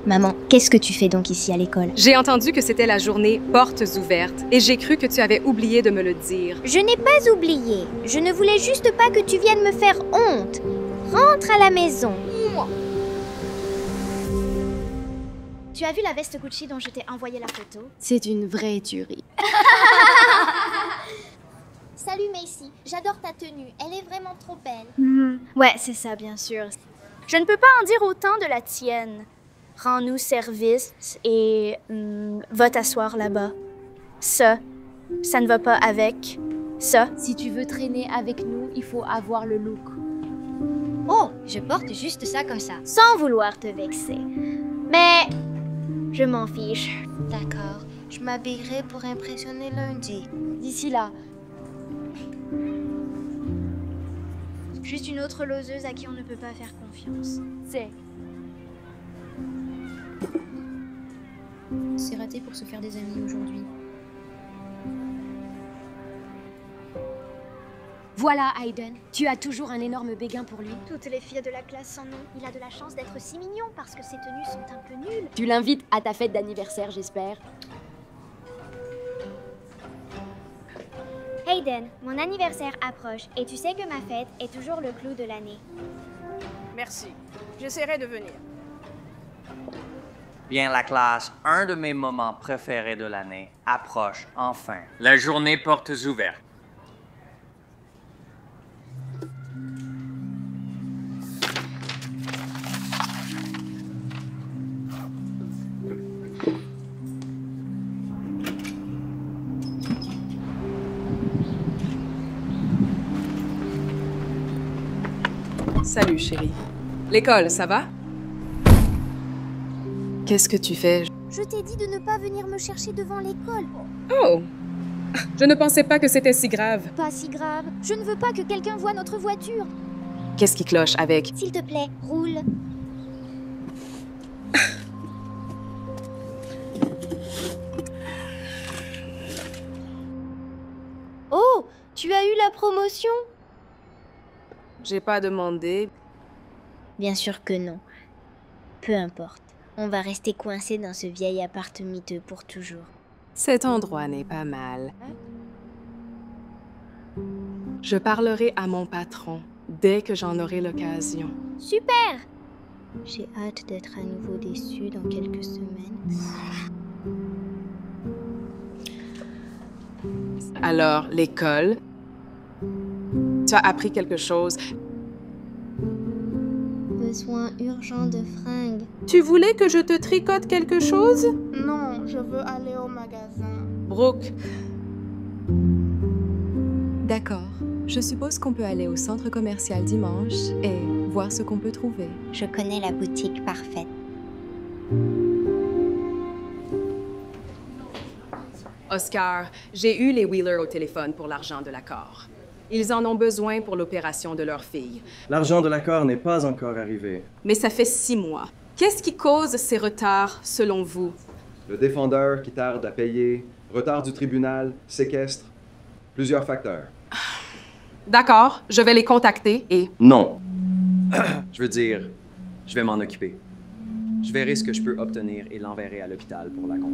Maman, qu'est-ce que tu fais donc ici à l'école? J'ai entendu que c'était la journée portes ouvertes et j'ai cru que tu avais oublié de me le dire. Je n'ai pas oublié. Je ne voulais juste pas que tu viennes me faire honte. Rentre à la maison. Tu as vu la veste Gucci dont je t'ai envoyé la photo? C'est une vraie tuerie. Salut Macy, j'adore ta tenue, elle est vraiment trop belle. Ouais, c'est ça, bien sûr. Je ne peux pas en dire autant de la tienne. Rends-nous service et va t'asseoir là-bas. Ça ne va pas avec ça. Si tu veux traîner avec nous, il faut avoir le look. Oh, je porte juste ça comme ça. Sans vouloir te vexer. Mais je m'en fiche. D'accord, je m'habillerai pour impressionner lundi. D'ici là, Juste une autre loseuse à qui on ne peut pas faire confiance. C'est raté pour se faire des amis aujourd'hui. voilà Hayden. Tu as toujours un énorme béguin pour lui. Toutes les filles de la classe s'en ont. Il a de la chance d'être si mignon parce que ses tenues sont un peu nulles. Tu l'invites à ta fête d'anniversaire, j'espère. Hayden, mon anniversaire approche et tu sais que ma fête est toujours le clou de l'année. Merci. J'essaierai de venir. Bien la classe, un de mes moments préférés de l'année approche enfin. La journée portes ouvertes. Salut, chérie. L'école, ça va? Qu'est-ce que tu fais? Je t'ai dit de ne pas venir me chercher devant l'école. Oh! Je ne pensais pas que c'était si grave. Pas si grave. Je ne veux pas que quelqu'un voie notre voiture. Qu'est-ce qui cloche avec? S'il te plaît, roule. Oh, tu as eu la promotion? J'ai pas demandé. Bien sûr que non. Peu importe. On va rester coincé dans ce vieil appart miteux pour toujours. Cet endroit n'est pas mal. Je parlerai à mon patron dès que j'en aurai l'occasion. Super! J'ai hâte d'être à nouveau déçue dans quelques semaines. Alors, l'école. Tu as appris quelque chose. Besoin urgent de fringues. Tu voulais que je te tricote quelque chose? Non, je veux aller au magasin. Brooke, D'accord. Je suppose qu'on peut aller au centre commercial dimanche et voir ce qu'on peut trouver. Je connais la boutique parfaite. Oscar, j'ai eu les Wheeler au téléphone pour l'argent de l'accord. Ils en ont besoin pour l'opération de leur fille. L'argent de l'accord n'est pas encore arrivé. Mais ça fait 6 mois. Qu'est-ce qui cause ces retards, selon vous? Le défendeur qui tarde à payer, retard du tribunal, séquestre, plusieurs facteurs. D'accord, je vais les contacter et... Non. Je veux dire, je vais m'en occuper. Je verrai ce que je peux obtenir et l'enverrai à l'hôpital pour la compte.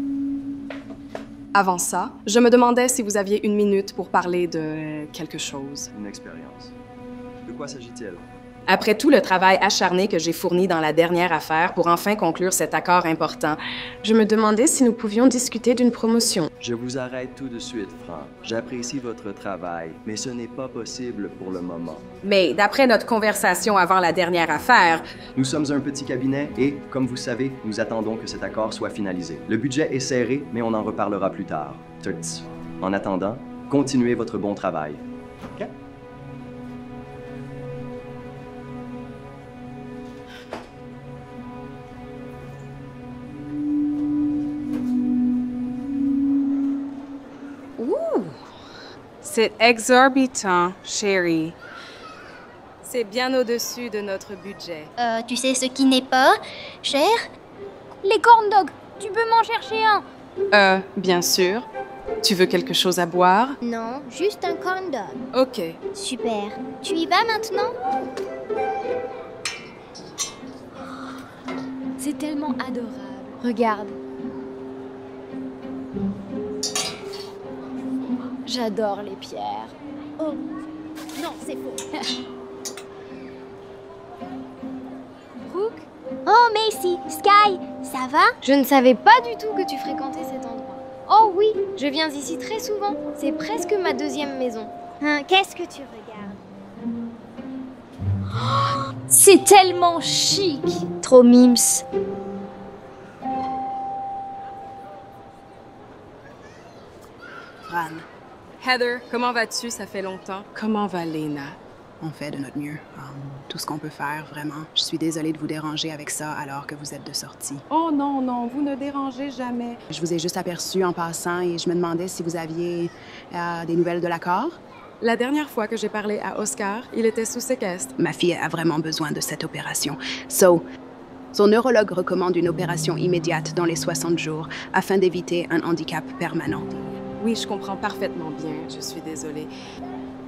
Avant ça, je me demandais si vous aviez 1 minute pour parler de quelque chose. Une expérience. De quoi s'agit-il? Après tout le travail acharné que j'ai fourni dans la dernière affaire pour enfin conclure cet accord important, je me demandais si nous pouvions discuter d'une promotion. Je vous arrête tout de suite, Franck. J'apprécie votre travail, mais ce n'est pas possible pour le moment. Mais d'après notre conversation avant la dernière affaire, Nous sommes un petit cabinet et, comme vous savez, nous attendons que cet accord soit finalisé. Le budget est serré, mais on en reparlera plus tard. Tuts. En attendant, continuez votre bon travail. OK? c'est exorbitant, chérie. C'est bien au-dessus de notre budget. Tu sais ce qui n'est pas cher? Les corn dogs, tu peux m'en chercher un. Bien sûr. Tu veux quelque chose à boire? Non, juste un corn dog. OK. Super. Tu y vas maintenant? C'est tellement adorable. Regarde. J'adore les pierres. Oh, non, c'est faux. Brooke? Oh, Macy, Sky, ça va? Je ne savais pas du tout que tu fréquentais cet endroit. Oh oui, je viens ici très souvent. C'est presque ma deuxième maison. Hein, qu'est-ce que tu regardes? Oh, c'est tellement chic. Trop mimes. Fran, Heather, comment vas-tu? Ça fait longtemps. Comment va Lena? on fait de notre mieux. Tout ce qu'on peut faire, vraiment. Je suis désolée de vous déranger avec ça alors que vous êtes de sortie. Oh non, non, vous ne dérangez jamais. Je vous ai juste aperçu en passant et je me demandais si vous aviez des nouvelles de l'accord. La dernière fois que j'ai parlé à Oscar, il était sous séquestre. Ma fille a vraiment besoin de cette opération. Son neurologue recommande une opération immédiate dans les 60 jours afin d'éviter un handicap permanent. Oui, je comprends parfaitement bien. Je suis désolée.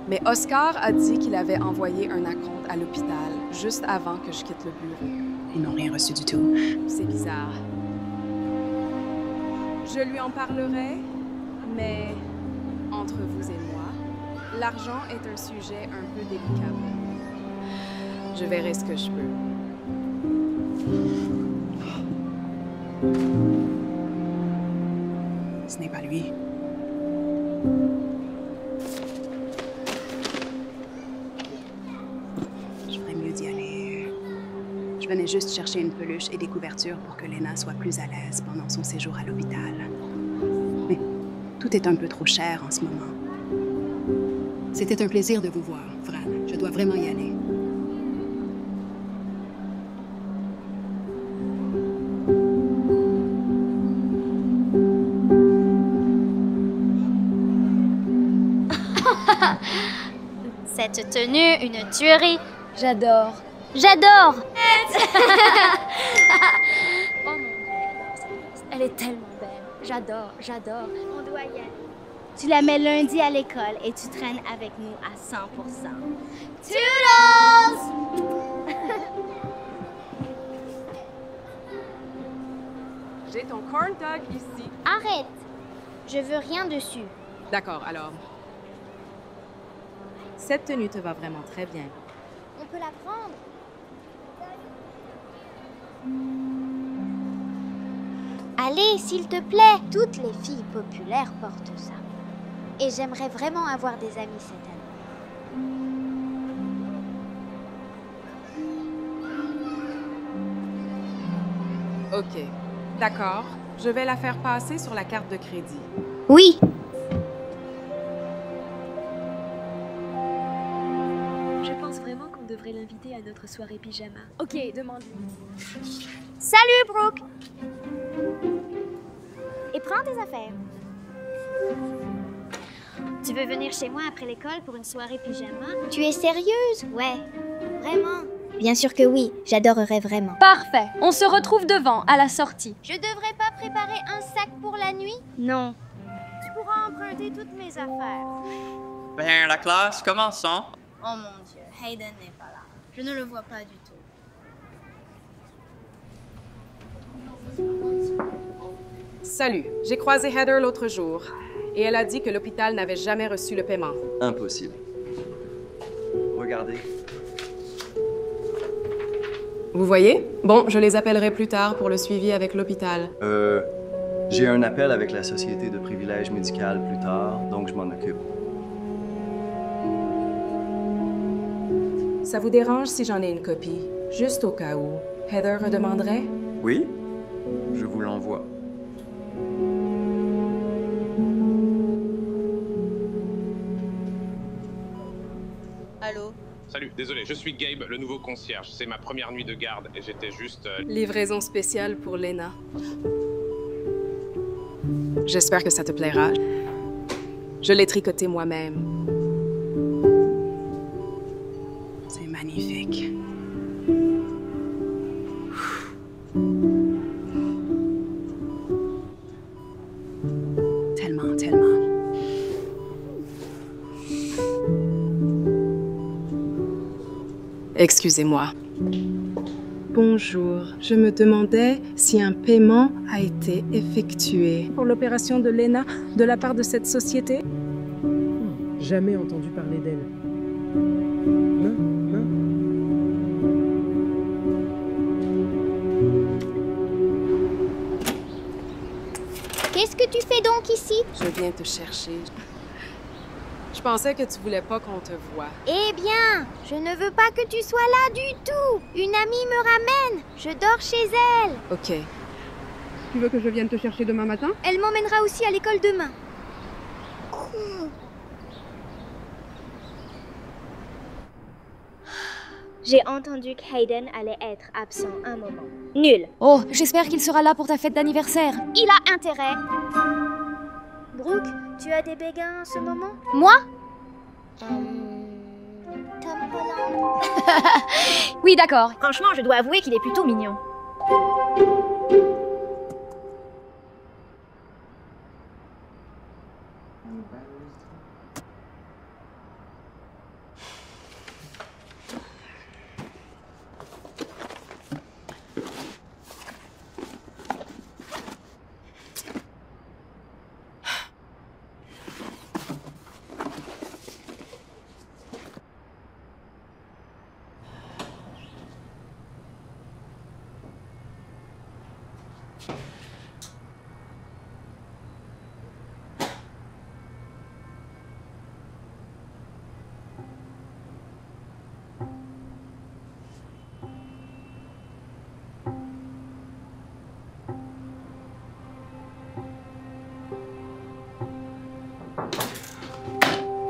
Mais Oscar a dit qu'il avait envoyé un acompte à l'hôpital juste avant que je quitte le bureau. Ils n'ont rien reçu du tout. C'est bizarre. Je lui en parlerai, mais entre vous et moi, l'argent est un sujet un peu délicat. Je verrai ce que je peux. Ce n'est pas lui. Je ferais mieux d'y aller. Je venais juste chercher une peluche et des couvertures pour que Lena soit plus à l'aise pendant son séjour à l'hôpital. Mais tout est un peu trop cher en ce moment. C'était un plaisir de vous voir, Fran. Je dois vraiment y aller. Cette tenue, une tuerie. J'adore. J'adore. Oh mon Dieu, j'adore cette veste. Elle est tellement belle. J'adore, j'adore. On doit y aller. Tu la mets lundi à l'école et tu traînes avec nous à 100%. Toodles! J'ai ton corn dog ici. Arrête. Je veux rien dessus. D'accord, alors. Cette tenue te va vraiment très bien. On peut la prendre. Allez, s'il te plaît. Toutes les filles populaires portent ça. Et j'aimerais vraiment avoir des amis cette année. OK. D'accord. Je vais la faire passer sur la carte de crédit. Oui. Je pense vraiment qu'on devrait l'inviter à notre soirée pyjama. Ok, demande-lui. Salut, Brooke. Et prends tes affaires. Tu veux venir chez moi après l'école pour une soirée pyjama? Tu es sérieuse? Ouais. Vraiment? Bien sûr que oui. J'adorerais vraiment. Parfait. On se retrouve devant, à la sortie. Je devrais pas préparer un sac pour la nuit? Non. Tu pourras emprunter toutes mes affaires. Bien, la classe, commençons. Oh mon Dieu, Hayden n'est pas là. Je ne le vois pas du tout. Salut. J'ai croisé Heather l'autre jour et elle a dit que l'hôpital n'avait jamais reçu le paiement. Impossible. Regardez. Vous voyez? Bon, je les appellerai plus tard pour le suivi avec l'hôpital. J'ai un appel avec la Société de privilèges médical plus tard, donc je m'en occupe. Ça vous dérange si j'en ai une copie? Juste au cas où. Heather redemanderait? Oui? Je vous l'envoie. Allô? Salut, désolé, je suis Gabe, le nouveau concierge. C'est ma première nuit de garde et j'étais juste... Livraison spéciale pour Lena. J'espère que ça te plaira. Je l'ai tricoté moi-même. C'est magnifique. Tellement, tellement. Excusez-moi. bonjour. Je me demandais si un paiement a été effectué. Pour l'opération de Lena de la part de cette société? Jamais entendu parler d'elle. Non, non. Qu'est-ce que tu fais donc ici? Je viens te chercher. Je pensais que tu voulais pas qu'on te voie. Eh bien, je ne veux pas que tu sois là du tout. Une amie me ramène. Je dors chez elle. Ok. Tu veux que je vienne te chercher demain matin? Elle m'emmènera aussi à l'école demain. J'ai entendu qu'Hayden allait être absent un moment. Nul. Oh, j'espère qu'il sera là pour ta fête d'anniversaire. Il a intérêt. Brooke, tu as des béguins en ce moment? Moi? Tom Holland. Oui, d'accord. Franchement, je dois avouer qu'il est plutôt mignon.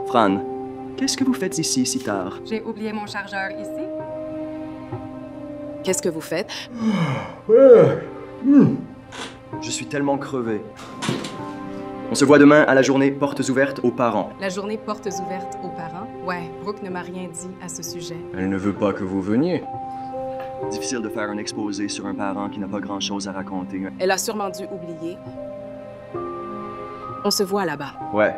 Fran, qu'est-ce que vous faites ici si tard? J'ai oublié mon chargeur ici. Qu'est-ce que vous faites? Je suis tellement crevé. On se voit demain à la journée portes ouvertes aux parents. La journée portes ouvertes aux parents? Ouais, Brooke ne m'a rien dit à ce sujet. Elle ne veut pas que vous veniez. Difficile de faire un exposé sur un parent qui n'a pas grand-chose à raconter. Elle a sûrement dû oublier. On se voit là-bas. Ouais.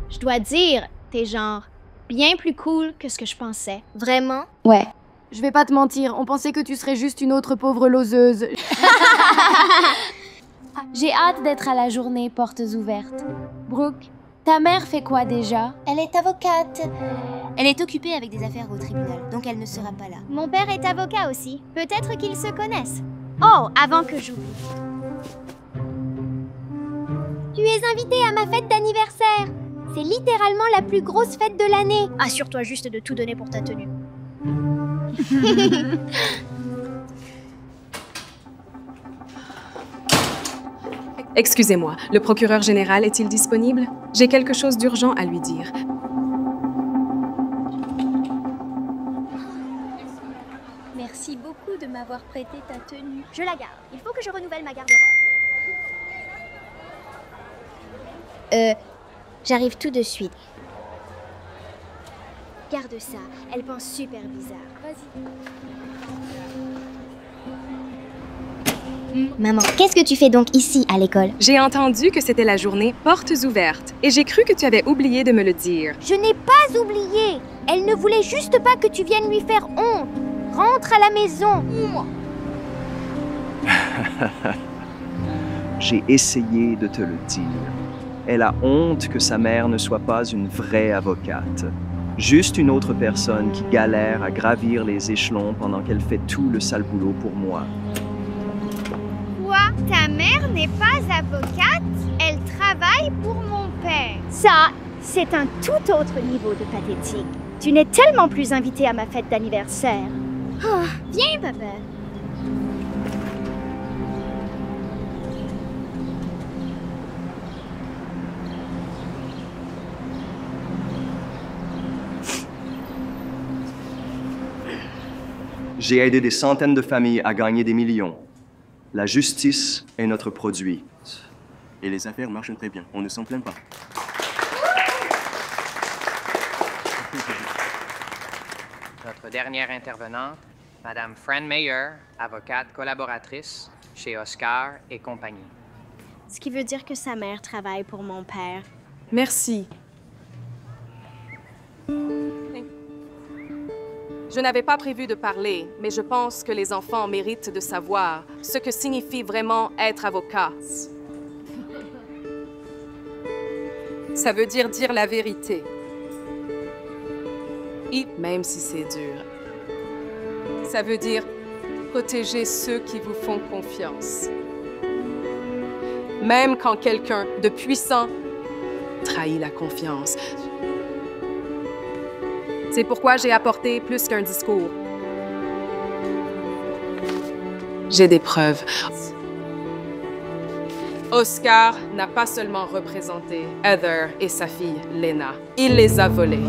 Je dois dire, t'es genre bien plus cool que ce que je pensais. Vraiment? Ouais. Je vais pas te mentir, on pensait que tu serais juste une autre pauvre loseuse. J'ai hâte d'être à la journée portes ouvertes. Brooke, ta mère fait quoi déjà? Elle est avocate. Elle est occupée avec des affaires au tribunal, donc elle ne sera pas là. Mon père est avocat aussi. Peut-être qu'ils se connaissent. Oh, avant que j'oublie. Tu es invité à ma fête d'anniversaire. C'est littéralement la plus grosse fête de l'année. Assure-toi juste de tout donner pour ta tenue. Excusez-moi, le procureur général est-il disponible? J'ai quelque chose d'urgent à lui dire. Merci beaucoup de m'avoir prêté ta tenue. Je la garde. Il faut que je renouvelle ma garde-robe. J'arrive tout de suite. Garde ça. Elle pense super bizarre. Vas-y. Maman, qu'est-ce que tu fais donc ici, à l'école? J'ai entendu que c'était la journée portes ouvertes et j'ai cru que tu avais oublié de me le dire. Je n'ai pas oublié. Elle ne voulait juste pas que tu viennes lui faire honte. Rentre à la maison. J'ai essayé de te le dire. Elle a honte que sa mère ne soit pas une vraie avocate. Juste une autre personne qui galère à gravir les échelons pendant qu'elle fait tout le sale boulot pour moi. Quoi? Ta mère n'est pas avocate? Elle travaille pour mon père. Ça, c'est un tout autre niveau de pathétique. Tu n'es tellement plus invité à ma fête d'anniversaire. Oh, viens, papa. J'ai aidé des centaines de familles à gagner des millions. La justice est notre produit. Et les affaires marchent très bien. On ne s'en plaint pas. Notre dernière intervenante, Madame Fran Meyer, avocate collaboratrice chez Oscar et compagnie. Ce qui veut dire que sa mère travaille pour mon père. Merci. Je n'avais pas prévu de parler, mais je pense que les enfants méritent de savoir ce que signifie vraiment être avocat. Ça veut dire la vérité. Et même si c'est dur. Ça veut dire protéger ceux qui vous font confiance. Même quand quelqu'un de puissant trahit la confiance. C'est pourquoi j'ai apporté plus qu'un discours. J'ai des preuves. Oscar n'a pas seulement représenté Heather et sa fille Lena. Il les a volés.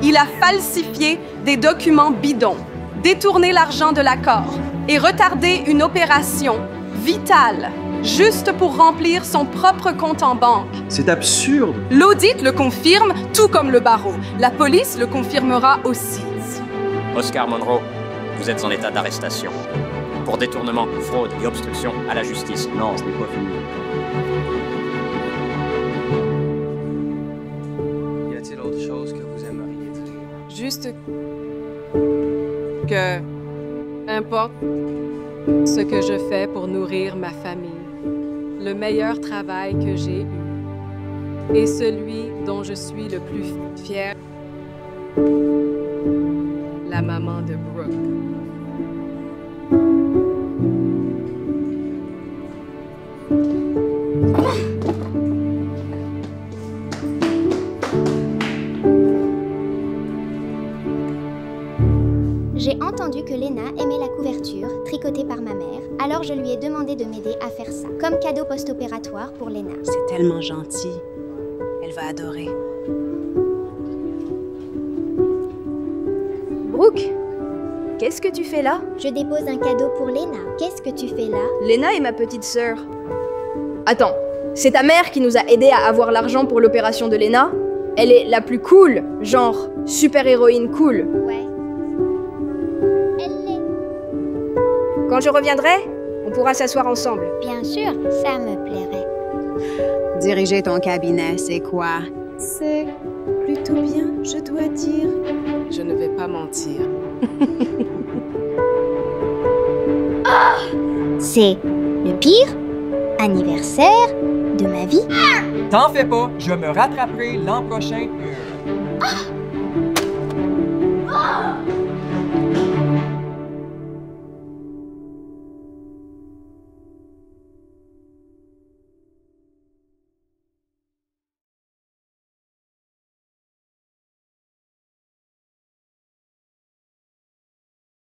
Il a falsifié des documents bidons, détourné l'argent de l'accord et retardé une opération vitale juste pour remplir son propre compte en banque. C'est absurde. L'audit le confirme, tout comme le barreau. La police le confirmera aussi. Oscar Monroe, vous êtes en état d'arrestation pour détournement, fraude et obstruction à la justice. Non, ce n'est pas fini. Y a-t-il autre chose que vous aimeriez dire? Juste que, importe ce que je fais pour nourrir ma famille, le meilleur travail que j'ai eu et celui dont je suis le plus fière, la maman de Brooke. J'ai entendu que Lena aimait la couverture, tricotée par ma mère, alors je lui ai demandé de m'aider à faire ça, comme cadeau post-opératoire pour Lena. C'est tellement gentil. Elle va adorer. Brooke, qu'est-ce que tu fais là? Je dépose un cadeau pour Lena. Qu'est-ce que tu fais là? Lena est ma petite sœur. Attends, c'est ta mère qui nous a aidés à avoir l'argent pour l'opération de Lena? Elle est la plus cool, genre super-héroïne cool. Ouais. Elle l'est. Quand je reviendrai, on pourra s'asseoir ensemble. Bien sûr, ça me plairait. Diriger ton cabinet, c'est quoi? C'est plutôt bien, je dois dire. Je ne vais pas mentir. C'est le pire anniversaire de ma vie. T'en fais pas, je me rattraperai l'an prochain.